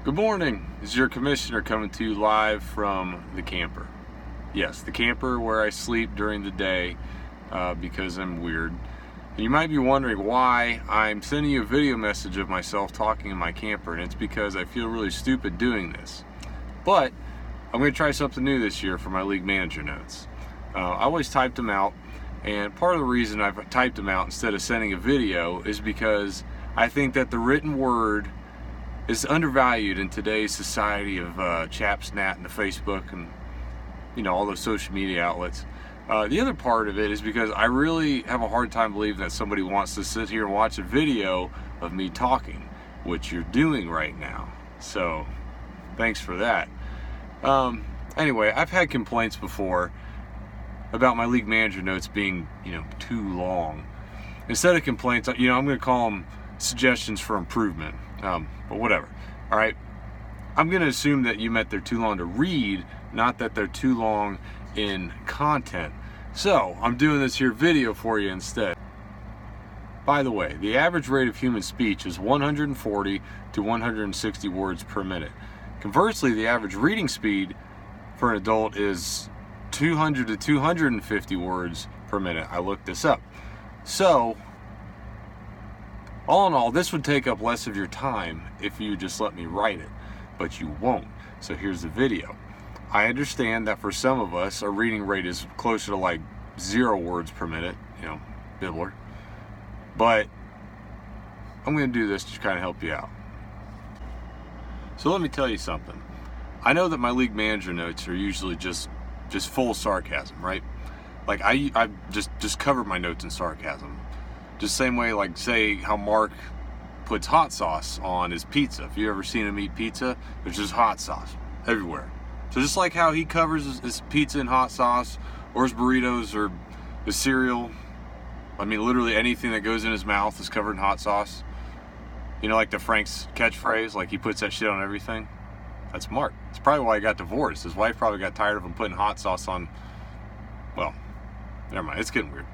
Good morning. This is your commissioner coming to you live from the camper. Yes, the camper where I sleep during the day because I'm weird. And you might be wondering why I'm sending you a video message of myself talking in my camper, and it's because I feel really stupid doing this. But I'm going to try something new this year for my league manager notes. I always typed them out, and part of the reason I've typed them out instead of sending a video is because I think that the written word is undervalued in today's society of Chapsnat and the Facebook and all those social media outlets. The other part of it is because I really have a hard time believing that somebody wants to sit here and watch a video of me talking, which you're doing right now. So thanks for that. Anyway, I've had complaints before about my league manager notes being too long. Instead of complaints, I'm going to call them suggestions for improvement. But whatever. All right. I'm going to assume that you meant they're too long to read, not that they're too long in content. So I'm doing this here video for you instead. By the way, the average rate of human speech is 140 to 160 words per minute. Conversely, the average reading speed for an adult is 200 to 250 words per minute. I looked this up. So all in all, this would take up less of your time if you just let me write it, but you won't. So here's the video. I understand that for some of us, our reading rate is closer to like 0 words per minute, Bibbler. But I'm going to do this to kind of help you out. So let me tell you something. I know that my league manager notes are usually just full sarcasm, right? Like I just covered my notes in sarcasm. Just same way, like say how Mark puts hot sauce on his pizza. If you ever seen him eat pizza, there's just hot sauce everywhere. So just like how he covers his pizza in hot sauce, or his burritos, or his cereal. I mean, literally anything that goes in his mouth is covered in hot sauce. Like the Frank's catchphrase, like he puts that shit on everything. That's Mark. That's probably why he got divorced. His wife probably got tired of him putting hot sauce on. Well, never mind. It's getting weird.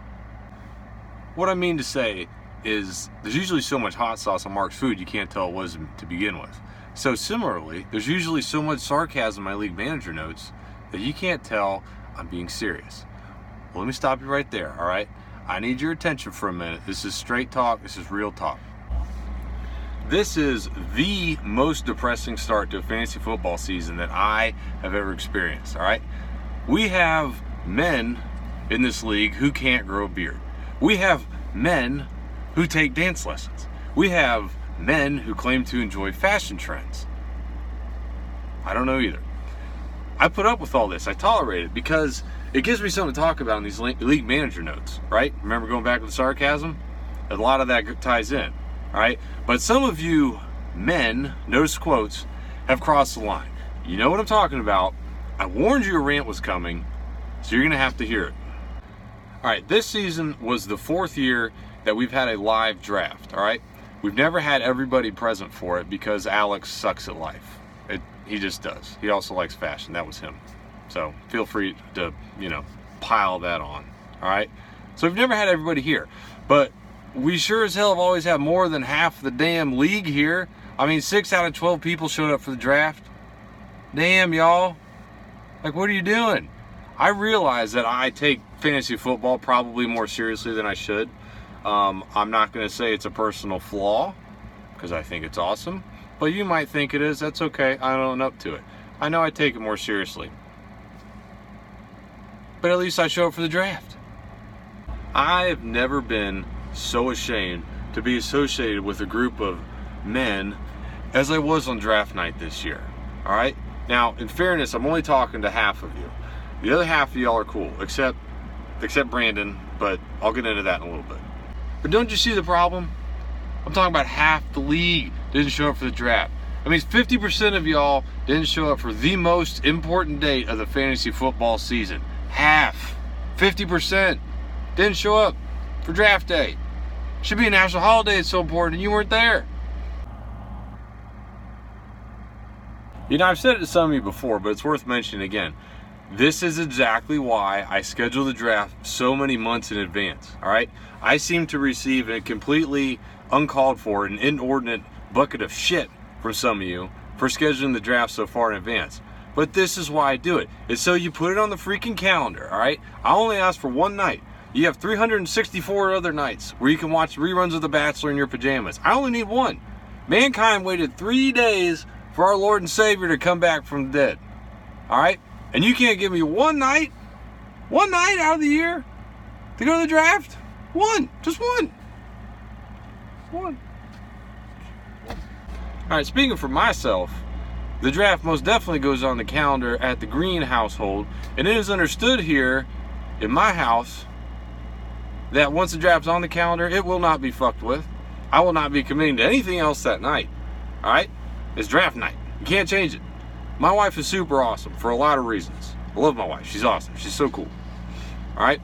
What I mean to say is there's usually so much hot sauce on Mark's food you can't tell it was to begin with. So similarly, there's usually so much sarcasm in my league manager notes that you can't tell I'm being serious. Well, let me stop you right there, all right? I need your attention for a minute. This is straight talk. This is real talk. This is the most depressing start to a fantasy football season that I have ever experienced, all right? We have men in this league who can't grow a beard. We have men who take dance lessons. We have men who claim to enjoy fashion trends. I don't know either. I put up with all this. I tolerate it because it gives me something to talk about in these league manager notes, right? Remember going back to the sarcasm? A lot of that ties in, all right? But some of you men, notice quotes, have crossed the line. You know what I'm talking about. I warned you a rant was coming, so you're going to have to hear it. All right, this season was the 4th year that we've had a live draft, all right? We've never had everybody present for it because Alex sucks at life. He just does. He also likes fashion. That was him. So feel free to, pile that on, all right? So we've never had everybody here. But we sure as hell have always had more than half the damn league here. I mean, 6 out of 12 people showed up for the draft. Damn, y'all. Like, what are you doing? I realize that I take fantasy football probably more seriously than I should. I'm not going to say it's a personal flaw because I think it's awesome, but you might think it is. That's okay. I own up to it. I know I take it more seriously, but at least I show up for the draft. I have never been so ashamed to be associated with a group of men as I was on draft night this year. All right. Now, in fairness, I'm only talking to half of you. The other half of y'all are cool, except Brandon, but I'll get into that in a little bit. But don't you see the problem? I'm talking about half the league didn't show up for the draft. I mean, 50% of y'all didn't show up for the most important date of the fantasy football season. Half. 50% didn't show up for draft day. Should be a national holiday, it's so important, and you weren't there. I've said it to some of you before, but it's worth mentioning again. This is exactly why I schedule the draft so many months in advance, all right? I seem to receive a completely uncalled for and inordinate bucket of shit from some of you for scheduling the draft so far in advance. But this is why I do it. It's so you put it on the freaking calendar, all right? I only ask for one night. You have 364 other nights where you can watch reruns of The Bachelor in your pajamas. I only need one. Mankind waited 3 days for our Lord and Savior to come back from the dead. All right? And you can't give me one night out of the year to go to the draft? One. Just one. One. All right, speaking for myself, the draft most definitely goes on the calendar at the Green household, and it is understood here in my house that once the draft's on the calendar, it will not be fucked with. I will not be committing to anything else that night. All right? It's draft night. You can't change it. My wife is super awesome for a lot of reasons. I love my wife. She's awesome. She's so cool. All right?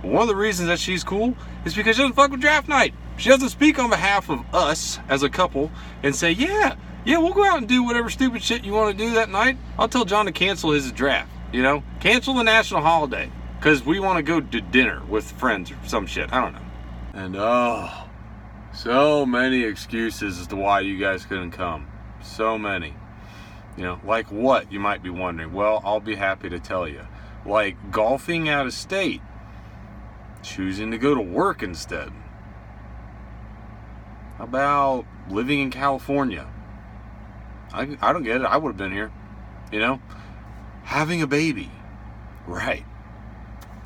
One of the reasons that she's cool is because she doesn't fuck with draft night. She doesn't speak on behalf of us as a couple and say, yeah, we'll go out and do whatever stupid shit you want to do that night. I'll tell John to cancel his draft, you know? Cancel the national holiday because we want to go to dinner with friends or some shit. I don't know. And so many excuses as to why you guys couldn't come. So many. You know, like what, you might be wondering. Well, I'll be happy to tell you. Like golfing out of state. Choosing to go to work instead. How about living in California? I don't get it. I would have been here. You know? Having a baby. Right.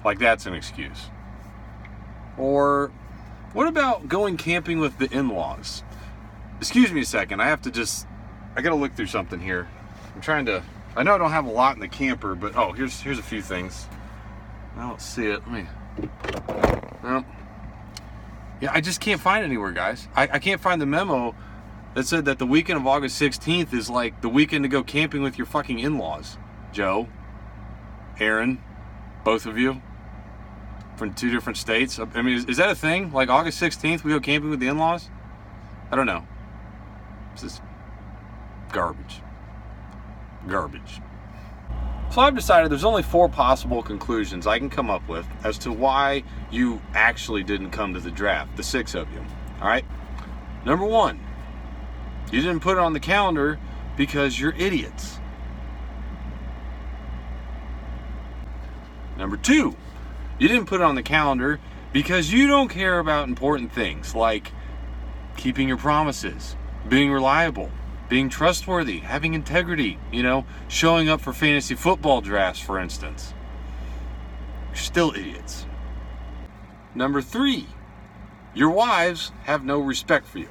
Like that's an excuse. Or what about going camping with the in-laws? Excuse me a second. I gotta look through something here. I know I don't have a lot in the camper, but here's a few things. I don't see it. Well, yeah, I just can't find it anywhere, guys. I can't find the memo that said that the weekend of August 16th is like the weekend to go camping with your fucking in-laws. Joe, Aaron, both of you from 2 different states. I mean, is that a thing? Like August 16th, we go camping with the in-laws? I don't know. This is garbage. So I've decided there's only 4 possible conclusions I can come up with as to why you actually didn't come to the draft, the 6 of you. All right? Number 1, you didn't put it on the calendar because you're idiots. Number 2, you didn't put it on the calendar because you don't care about important things like keeping your promises, being reliable, being trustworthy, having integrity, you know, showing up for fantasy football drafts, for instance. You're still idiots. Number 3, your wives have no respect for you.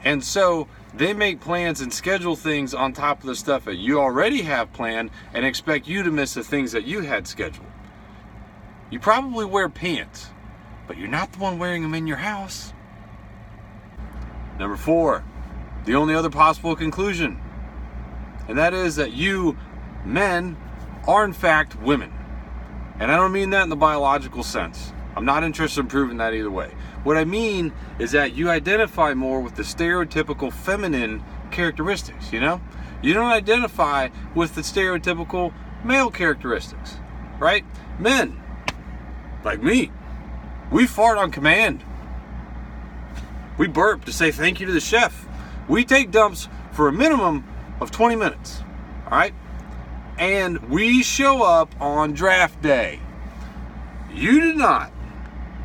And so they make plans and schedule things on top of the stuff that you already have planned and expect you to miss the things that you had scheduled. You probably wear pants, but you're not the one wearing them in your house. Number 4, the only other possible conclusion, and that is that you men are in fact women. And I don't mean that in the biological sense. I'm not interested in proving that either way. What I mean is that you identify more with the stereotypical feminine characteristics, you know? You don't identify with the stereotypical male characteristics, right? Men, like me, we fart on command. We burp to say thank you to the chef. We take dumps for a minimum of 20 minutes, all right? And we show up on draft day. You did not.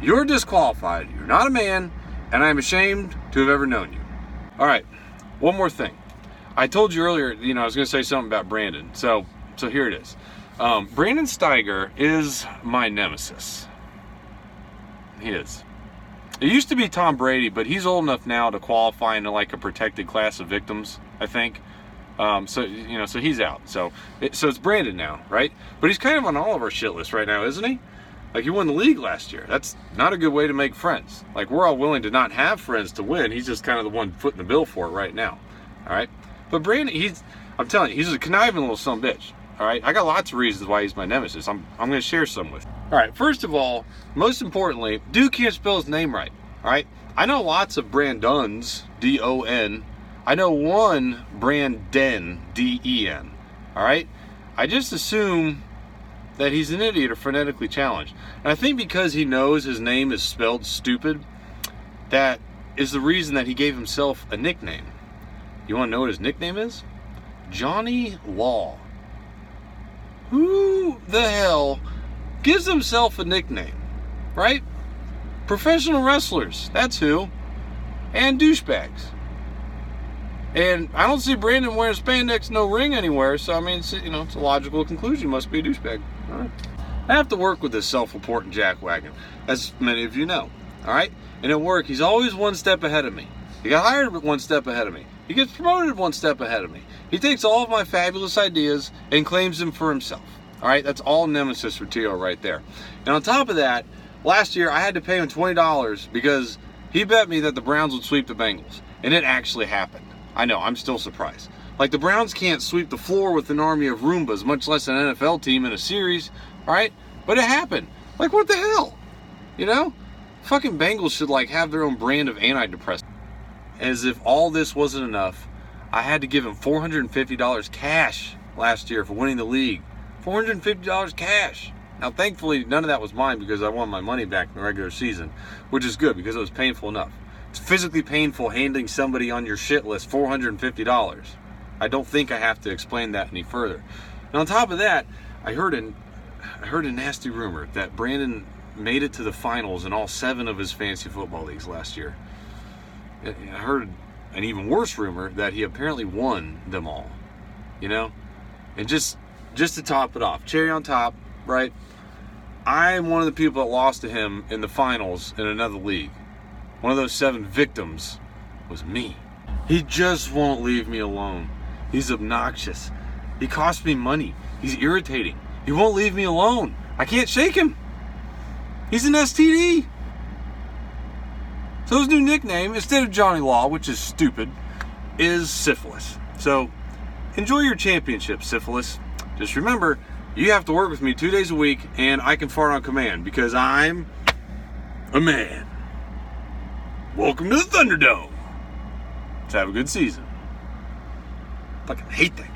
You're disqualified. You're not a man, and I'm ashamed to have ever known you. All right, one more thing. I told you earlier, you know, I was going to say something about Brandon. So here it is. Brandon Steiger is my nemesis. He is. It used to be Tom Brady, but he's old enough now to qualify into like a protected class of victims, I think. So he's out. So it's Brandon now, right? But he's kind of on all of our shit list right now, isn't he? Like, he won the league last year. That's not a good way to make friends. Like, we're all willing to not have friends to win. He's just kind of the one footing the bill for it right now. All right? But Brandon, I'm telling you, he's a conniving little son of a bitch. All right? I got lots of reasons why he's my nemesis. I'm going to share some with you. All right, first of all, most importantly, dude can't spell his name right. All right? I know lots of Branduns, D-O-N. I know one Brandon, D-E-N. All right? I just assume that he's an idiot or phonetically challenged. And I think because he knows his name is spelled stupid, that is the reason that he gave himself a nickname. You want to know what his nickname is? Johnny Law. Who the hell gives himself a nickname, right? Professional wrestlers, that's who. And douchebags. And I don't see Brandon wearing spandex, no ring anywhere, so I mean, it's a logical conclusion. Must be a douchebag. All right. I have to work with this self-important jackwagon, as many of you know. All right? And at work, he's always one step ahead of me. He got hired one step ahead of me. He gets promoted one step ahead of me. He takes all of my fabulous ideas and claims them for himself. All right? That's all nemesis for Tio right there. And on top of that, last year I had to pay him $20 because he bet me that the Browns would sweep the Bengals. And it actually happened. I know, I'm still surprised. Like, the Browns can't sweep the floor with an army of Roombas, much less an NFL team in a series, all right? But it happened. Like, what the hell? You know? Fucking Bengals should, like, have their own brand of antidepressant. As if all this wasn't enough, I had to give him $450 cash last year for winning the league. $450 cash. Now, thankfully, none of that was mine because I won my money back in the regular season, which is good because it was painful enough. It's physically painful handing somebody on your shit list $450. I don't think I have to explain that any further. And on top of that, I heard a nasty rumor that Brandon made it to the finals in all 7 of his fantasy football leagues last year. I heard an even worse rumor that he apparently won them all. You know? And just to top it off, cherry on top, right? I'm one of the people that lost to him in the finals in another league. One of those 7 victims was me. He just won't leave me alone. He's obnoxious. He costs me money. He's irritating. He won't leave me alone. I can't shake him. He's an STD. So his new nickname, instead of Johnny Law, which is stupid, is Syphilis. So enjoy your championship, Syphilis. Just remember, you have to work with me 2 days a week, and I can fart on command because I'm a man. Welcome to the Thunderdome. Let's have a good season. Fucking hate that guy.